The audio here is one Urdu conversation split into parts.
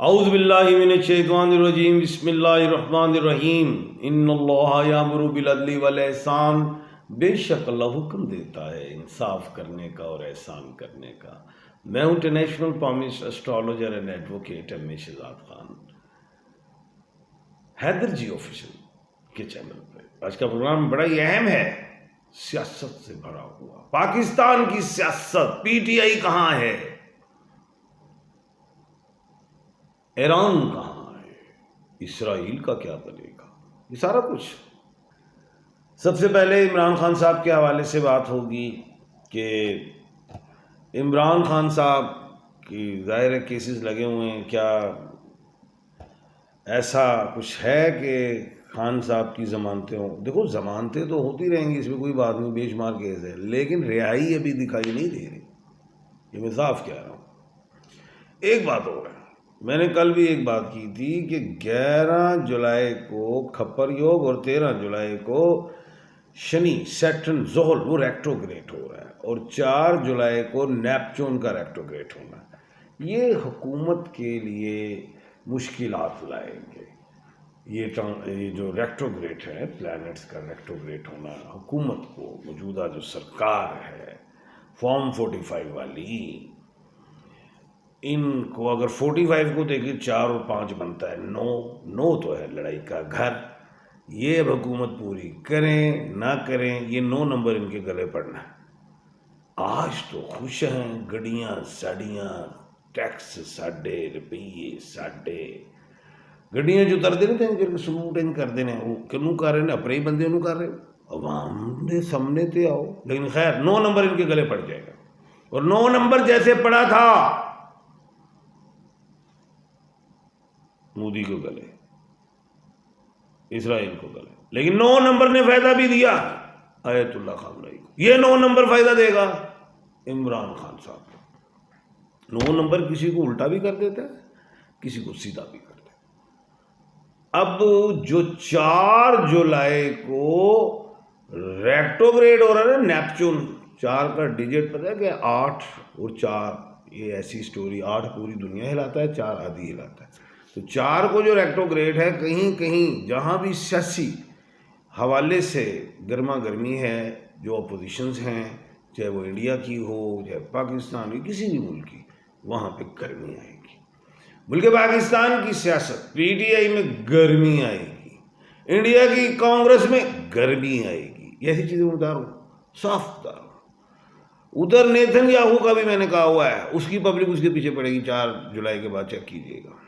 اعوذ باللہ من الشیطان الرجیم بسم اللہ الرحمن الرحیم ان اللہ یامر بالعدل والاحسان، بے شک اللہ حکم دیتا ہے انصاف کرنے کا اور احسان کرنے کا۔ میں ہوں international promise astrologer and advocate M A Shahzad Khan, Haider ji official کے چینل پہ۔ آج کا پروگرام بڑا ہی اہم ہے، سیاست سے بھرا ہوا۔ پاکستان کی سیاست، پی ٹی آئی کہاں ہے، ایران کہاں ہے، اسرائیل کا کیا بنے گا، یہ سارا کچھ۔ سب سے پہلے عمران خان صاحب کے حوالے سے بات ہوگی کہ عمران خان صاحب کی ظاہر کیسز لگے ہوئے ہیں، کیا ایسا کچھ ہے کہ خان صاحب کی ضمانتیں ہوں؟ دیکھو ضمانتیں تو ہوتی رہیں گی، اس میں کوئی بات نہیں، بے شمار کیس ہے، لیکن رہائی ابھی دکھائی نہیں دے رہی، یہ میں صاف کہہ رہا ہوں۔ ایک بات ہو رہا ہے، میں نے کل بھی ایک بات کی تھی کہ 11 جولائی کو کھپر یوگ اور 13 جولائی کو شنی سیٹرن زحل وہ ریکٹروگریٹ ہو رہا ہے، اور 4 جولائی کو نیپچون کا ریکٹروگریٹ ہونا ہے۔ یہ حکومت کے لیے مشکلات لائیں گے۔ یہ جو ریکٹروگریٹ ہے، پلانٹس کا ریکٹروگریٹ ہونا، حکومت کو، موجودہ جو سرکار ہے فارم 45 والی، ان کو اگر 45 کو دیکھیں 4 اور 5 بنتا ہے 9 تو ہے لڑائی کا گھر۔ یہ اب حکومت پوری کریں نہ کریں، یہ 9 نمبر ان کے گلے پڑنا ہے۔ آج تو خوش ہیں، گڑیاں ساڑیاں، ٹیکس ساڈے، روپیے ساڈے، گڈیاں جو تر دینے تھے سلوٹ ان کر دینے، وہ کنوں کر رہے ہیں، اپنے ہی بندے انہوں کر رہے ہیں، عوام نے سامنے تے آؤ۔ لیکن خیر 9 نمبر ان کے گلے پڑ جائے گا، اور 9 نمبر جیسے پڑا تھا مودی کو گلے، اسرائیل کو گلے، لیکن 9 نمبر نے فائدہ بھی دیا آیت اللہ خامنئی کو۔ یہ 9 نمبر فائدہ دے گا عمران خان صاحب کو۔ 9 نمبر کسی کو الٹا بھی کر دیتا ہے، کسی کو سیدھا بھی کر دیتا ہے۔ اب جو 4 جولائی کو ریکٹروگریڈ ہو رہا ہے نیپچون، 4 کا ڈیجٹ پتہ ہے کہ 8 اور 4، یہ ایسی سٹوری، 8 پوری دنیا ہلاتا ہے، 4 آدھی ہلاتا ہے۔ تو 4 کو جو ریکٹروگریڈ ہے، کہیں کہیں جہاں بھی سیاسی حوالے سے گرما گرمی ہے، جو اپوزیشنز ہیں، چاہے وہ انڈیا کی ہو، چاہے پاکستان کی، کسی بھی ملک کی، وہاں پہ گرمی آئے گی۔ ملک پاکستان کی سیاست، پی ٹی آئی میں گرمی آئے گی، انڈیا کی کانگریس میں گرمی آئے گی، یہ ایسی چیزیں بتا رہا ہوں، صاف بتا رہا ہوں۔ ادھر نیتن یاہو کا بھی میں نے کہا ہوا ہے، اس کی پبلک اس کے پیچھے پڑے گی 4 جولائی کے بعد، چیک کیجیے گا۔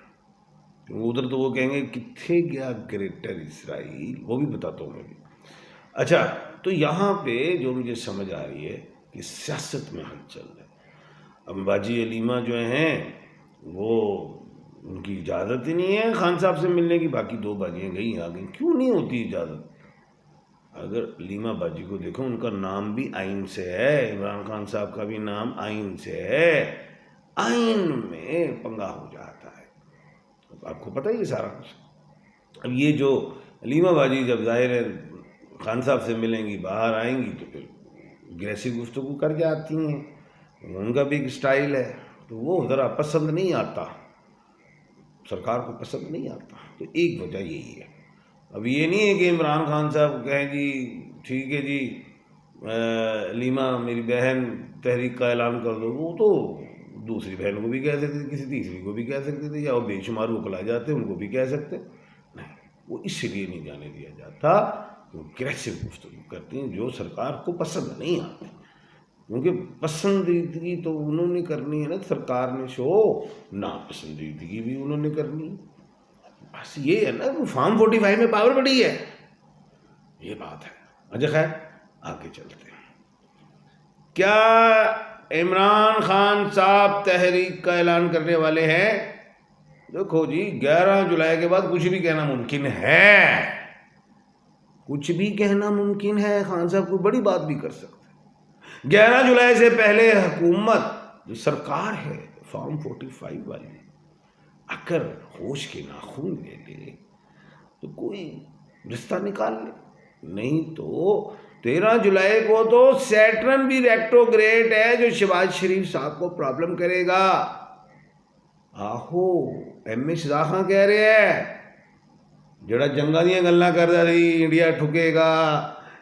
ادھر تو وہ کہیں گے کتنے گیا گریٹر اسرائیل، وہ بھی بتاتا ہوں میں بھی۔ اچھا، تو یہاں پہ جو مجھے سمجھ آ رہی ہے کہ سیاست میں ہلچل ہے۔ اب باجی علیمہ جو ہیں، وہ ان کی اجازت ہی نہیں ہے خان صاحب سے ملنے کی، باقی 2 باجیاں گئی آ گئیں، کیوں نہیں ہوتی اجازت؟ اگر علیمہ باجی کو دیکھو، ان کا نام بھی آئین سے ہے، عمران خان صاحب کا بھی نام آئین سے ہے، آئین میں پنگا ہو جاتا ہے، آپ کو پتہ ہی ہے سارا کچھ۔ اب یہ جو علیمہ باجی جب ظاہر ہے خان صاحب سے ملیں گی، باہر آئیں گی، تو پھر گریسی گفتگو کر جاتی ہیں، ان کا بھی ایک سٹائل ہے، تو وہ ذرا پسند نہیں آتا، سرکار کو پسند نہیں آتا۔ تو ایک وجہ یہی ہے۔ اب یہ نہیں ہے کہ عمران خان صاحب کہیں جی ٹھیک ہے جی علیمہ میری بہن تحریک کا اعلان کر دو، وہ تو دوسری بہن کو بھی کہہ سکتے تھے، کسی تیسری کو بھی کہہ سکتے تھے، یا وہ بے شمار وکلا جاتے ان کو بھی کہہ سکتے، نہیں، وہ اس لیے نہیں جانے دیا جاتا کہ وہ اگریسو گفتگو کرتے ہیں جو سرکار کو پسند نہیں آتے، کیونکہ پسندیدگی تو انہوں نے کرنی ہے نا، سرکار نے شو، ناپسندیدگی بھی انہوں نے کرنی ہے، بس یہ ہے نا، فارم 45 میں پاور بڑی ہے، یہ بات ہے۔ اچھا خیر، آگے چلتے ہیں۔ کیا عمران خان صاحب تحریک کا اعلان کرنے والے ہیں؟ دیکھو جی، 11 جولائی کے بعد کچھ بھی کہنا ممکن ہے، کچھ بھی کہنا ممکن ہے، خان صاحب کوئی بڑی بات بھی کر سکتے ہیں۔ 11 جولائی سے پہلے حکومت جو سرکار ہے فارم 45 والی، اگر ہوش کے ناخن لے لے تو کوئی رستہ نکال لے، نہیں تو 13 جولائی کو تو سیٹرن بھی ریکٹروگریٹ ہے، جو شہباز شریف صاحب کو پرابلم کرے گا۔ ਆਹੋ ਐਮ.ਏ. ਸ਼ਾਹ ਖਾਨ ਕਹਿ ਰਿਹਾ ਹੈ, ਜਿਹੜਾ ਜੰਗਾਂ ਦੀਆਂ ਗੱਲਾਂ ਕਰਦਾ ਸੀ, ਇੰਡੀਆ ਠੁਕੇਗਾ,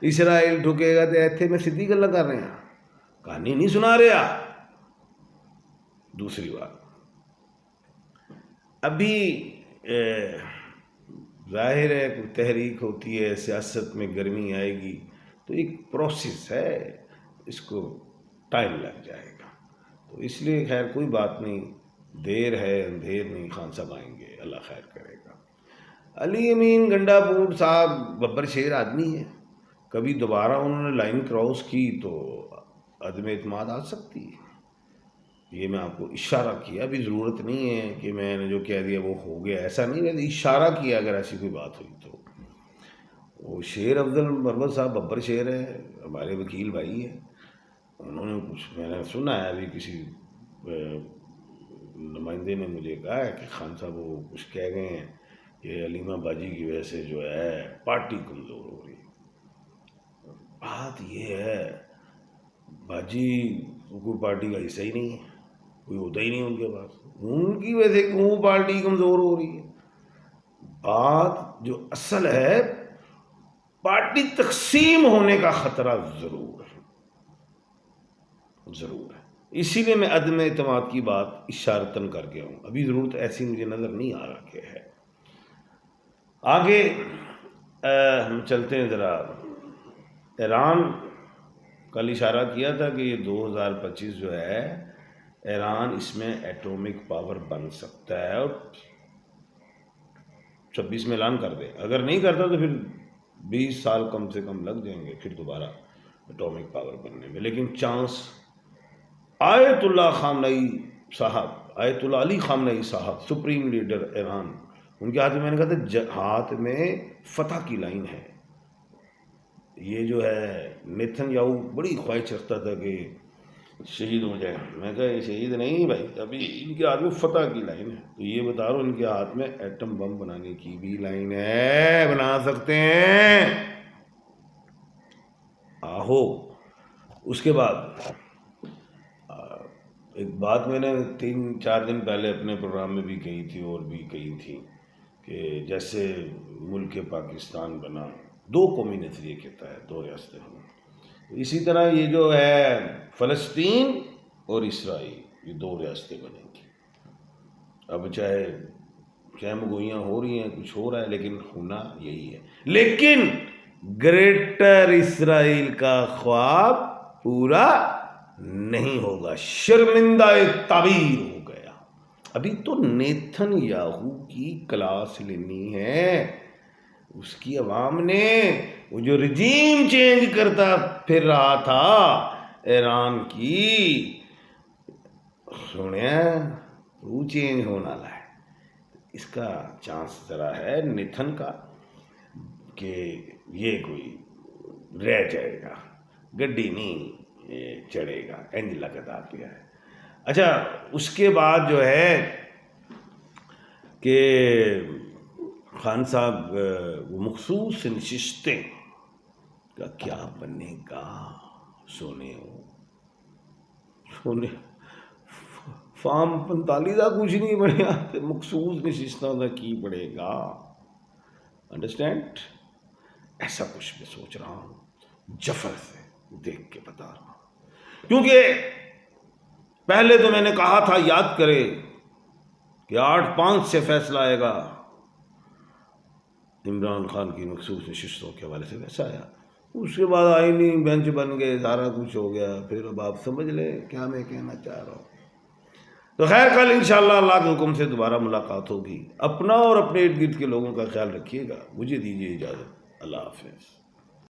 اسرائیل ਠੁਕੇਗਾ, ਤੇ ਇੱਥੇ ਮੈਂ ਸਿੱਧੀ ਗੱਲਾਂ ਕਰ ਰਿਹਾ, کہانی نہیں سنا رہا. دوسری بات، ابھی ظاہر ہے کوئی تحریک ہوتی ہے، سیاست میں گرمی آئے گی تو ایک پروسیس ہے، اس کو ٹائم لگ جائے گا. تو اس لیے خیر کوئی بات نہیں، دیر ہے اندھیر نہیں، خان صاحب آئیں گے، اللہ خیر کرے گا. علی امین گنڈا پور صاحب ببر شیر آدمی ہے، کبھی دوبارہ انہوں نے لائن کراس کی تو عدم اعتماد آ سکتی ہے. یہ میں آپ کو اشارہ کیا، ابھی ضرورت نہیں ہے کہ میں نے جو کہہ دیا وہ ہو گیا، ایسا نہیں، میں نے اشارہ کیا اگر ایسی کوئی بات ہوئی تو. وہ شیر افضل مروت صاحب ببر شیر ہے، ہمارے وکیل بھائی ہے، انہوں نے کچھ میں نے سنا ہے، ابھی کسی نمائندے نے مجھے کہا ہے کہ خان صاحب وہ کچھ کہہ گئے ہیں کہ علیمہ باجی کی وجہ سے جو ہے پارٹی کمزور ہو رہی ہے. بات یہ ہے باجی کوئی پارٹی کا حصہ ہی نہیں ہے، کوئی ہوتا ہی نہیں ان کے پاس، ان کی وجہ سے کیوں پارٹی کمزور ہو رہی ہے. بات جو اصل ہے، پارٹی تقسیم ہونے کا خطرہ ضرور ہے، ضرور ہے. اسی لیے میں عدم اعتماد کی بات اشارتاً کر کے ہوں، ابھی ضرورت ایسی مجھے نظر نہیں آ رہا کہ ہے. آگے ہم چلتے ہیں ذرا. ایران کل اشارہ کیا تھا کہ یہ 2025 جو ہے ایران اس میں ایٹومک پاور بن سکتا ہے، اور 26 میں اعلان کر دے. اگر نہیں کرتا تو پھر 20 سال کم سے کم لگ جائیں گے پھر دوبارہ ایٹومک پاور بننے میں. لیکن چانس آیت اللہ خامنئی صاحب، آیت اللہ علی خامنئی صاحب، سپریم لیڈر ایران، ان کے ہاتھ میں، میں نے کہا تھا ہاتھ میں فتح کی لائن ہے. یہ جو ہے نیتن یاہو بڑی خواہش رکھتا تھا کہ شہید ہو جائے، میں کہا یہ شہید نہیں بھائی، ابھی ان کے ہاتھ میں فتح کی لائن ہے. تو یہ بتا رہا ہوں ان کے ہاتھ میں ایٹم بم بنانے کی بھی لائن ہے، بنا سکتے ہیں. آہو. اس کے بعد ایک بات میں نے 3-4 دن پہلے اپنے پروگرام میں بھی کہی تھی اور بھی کہی تھی کہ جیسے ملک پاکستان بنا 2 قومی نظریے کے تحت 2 ریاستیں ہوں، اسی طرح یہ جو ہے فلسطین اور اسرائیل، یہ 2 ریاستیں بنیں گی. اب چاہے چہم گوئیاں ہو رہی ہیں، کچھ ہو رہا ہے، لیکن ہونا یہی ہے. لیکن گریٹر اسرائیل کا خواب پورا نہیں ہوگا، شرمندہ تعبیر ہو گیا. ابھی تو نیتن یاہو کی کلاس لینی ہے، اس کی عوام نے، وہ جو رجیم چینج کرتا پھر رہا تھا ایران کی، سنیا وہ چینج ہونا ہے. اس کا چانس ذرا ہے نیتن کا کہ یہ کوئی رہ جائے گا، گڈی نہیں چڑھے گا، اینج لگتا پیا ہے. اچھا اس کے بعد جو ہے کہ خان صاحب وہ مخصوص نشستیں کا کیا بنے گا. سونے فارم 45 کا کچھ نہیں بنے گا، مخصوص نشستوں کا کی پڑے گا. انڈرسٹینڈ؟ ایسا کچھ میں سوچ رہا ہوں، جفر سے دیکھ کے بتا رہا ہوں. کیونکہ پہلے تو میں نے کہا تھا، یاد کرے کہ 8-5 سے فیصلہ آئے گا عمران خان کی مخصوص نشستوں کے حوالے سے، ویسا آیا. اس کے بعد آئینی بینچ بن گئے، سارا کچھ ہو گیا. پھر اب آپ سمجھ لیں کیا میں کہنا چاہ رہا ہوں. تو خیر کل انشاءاللہ اللہ کے حکم سے دوبارہ ملاقات ہوگی. اپنا اور اپنے ارد گرد کے لوگوں کا خیال رکھیے گا. مجھے دیجیے اجازت. اللہ حافظ.